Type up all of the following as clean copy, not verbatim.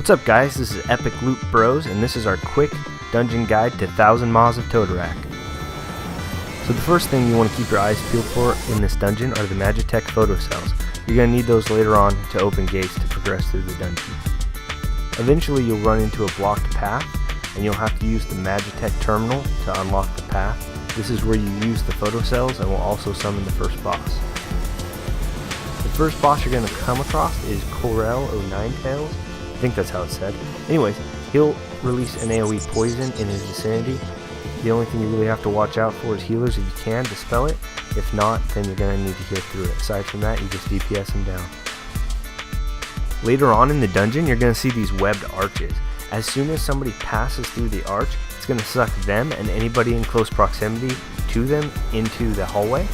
What's up guys, this is Epic Loot Bros, and this is our quick dungeon guide to Thousand Maws of Toto-Rak. So the first thing you want to keep your eyes peeled for in this dungeon are the Magitech photo cells. You're going to need those later on to open gates to progress through the dungeon. Eventually you'll run into a blocked path, and you'll have to use the Magitech terminal to unlock the path. This is where you use the photo cells and will also summon the first boss. The first boss you're going to come across is Corel or Ninetails. I think that's how it's said. Anyways, he'll release an AoE poison in his vicinity. The only thing you really have to watch out for is healers if you can dispel it. If not, then you're going to need to heal through it. Aside from that, you just DPS him down. Later on in the dungeon, you're going to see these webbed arches. As soon as somebody passes through the arch, it's going to suck them and anybody in close proximity to them into the hallway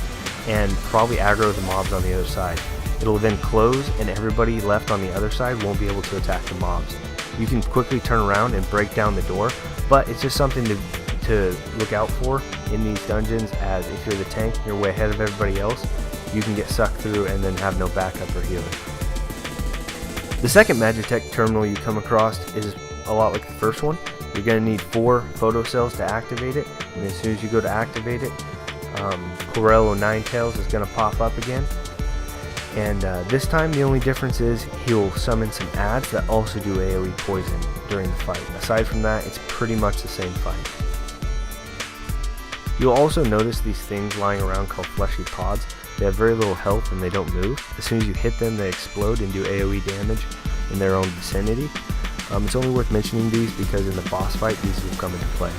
and probably aggro the mobs on the other side. It'll then close and everybody left on the other side won't be able to attack the mobs. You can quickly turn around and break down the door, but it's just something to look out for in these dungeons, as if you're the tank and you're way ahead of everybody else, you can get sucked through and then have no backup or healing. The second Magitech terminal you come across is a lot like the first one. You're going to need 4 photo cells to activate it, and as soon as you go to activate it, Corel or Ninetails is going to pop up again. And this time the only difference is he'll summon some adds that also do AoE poison during the fight. Aside from that, it's pretty much the same fight. You'll also notice these things lying around called Fleshy Pods. They have very little health and they don't move. As soon as you hit them, they explode and do AoE damage in their own vicinity. It's only worth mentioning these because in the boss fight these will come into play.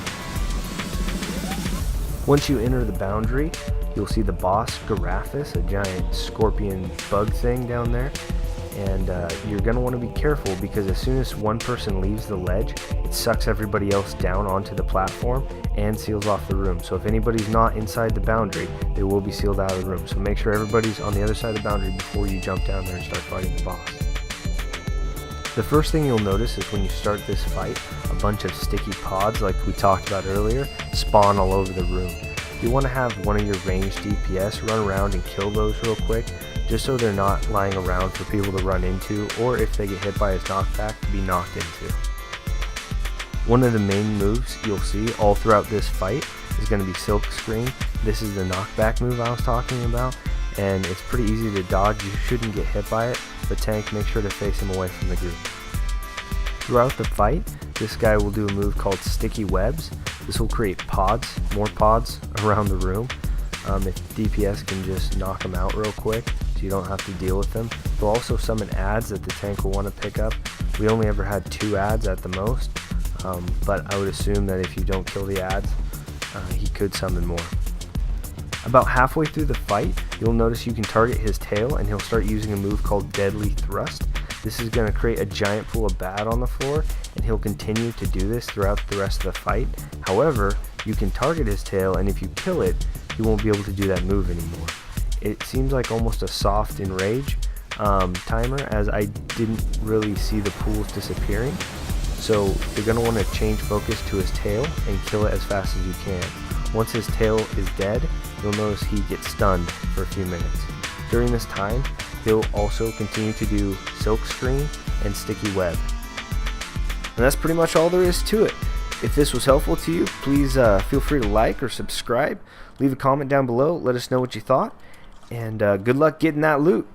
Once you enter the boundary, you'll see the boss, Giraffus, a giant scorpion bug thing down there. And you're going to want to be careful because as soon as one person leaves the ledge, it sucks everybody else down onto the platform and seals off the room. So if anybody's not inside the boundary, they will be sealed out of the room. So make sure everybody's on the other side of the boundary before you jump down there and start fighting the boss. The first thing you'll notice is when you start this fight, a bunch of sticky pods like we talked about earlier spawn all over the room. You want to have one of your ranged DPS run around and kill those real quick, just so they're not lying around for people to run into, or if they get hit by his knockback, to be knocked into. One of the main moves you'll see all throughout this fight is going to be Silkstring. This is the knockback move I was talking about, and it's pretty easy to dodge. You shouldn't get hit by it, but tank, make sure to face him away from the group. Throughout the fight, this guy will do a move called Sticky Webs. This will create pods, more pods around the room. If DPS can just knock them out real quick so you don't have to deal with them. They'll also summon adds that the tank will want to pick up. We only ever had 2 adds at the most, but I would assume that if you don't kill the adds, he could summon more. About halfway through the fight, you'll notice you can target his tail and he'll start using a move called Deadly Thrust. This is going to create a giant pool of bad on the floor, and he'll continue to do this throughout the rest of the fight. However, you can target his tail, and if you kill it, he won't be able to do that move anymore. It seems like almost a soft enrage timer, as I didn't really see the pools disappearing. So you're going to want to change focus to his tail and kill it as fast as you can. Once his tail is dead, you'll notice he gets stunned for a few minutes. During this time, he'll also continue to do Silkstring and Sticky Web. And that's pretty much all there is to it. If this was helpful to you, please feel free to like or subscribe. Leave a comment down below, let us know what you thought, and good luck getting that loot.